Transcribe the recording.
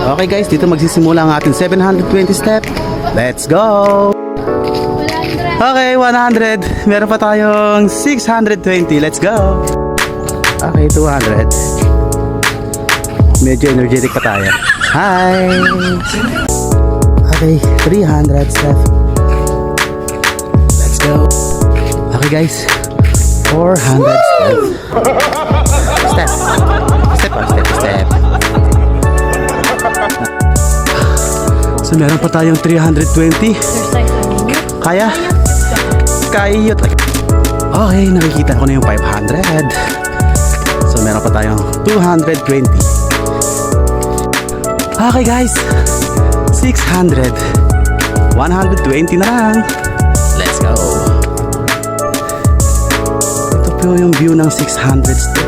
Okay guys, dito magsisimula ang ating 720 step. Let's go! Okay, 100. Meron pa tayong 620. Let's go! Okay, 200. Medyo energetic pa tayo. Hi! Okay, 300 step. Let's go! Okay guys, 400 step. Step. Step by step, step. So meron pa tayong 320. Kaya? Kaya. Okay, nakikita ko na yung 500. So meron pa tayong 220. Okay guys, 600. 120 na lang. Let's go. Ito po yung view ng 600 step.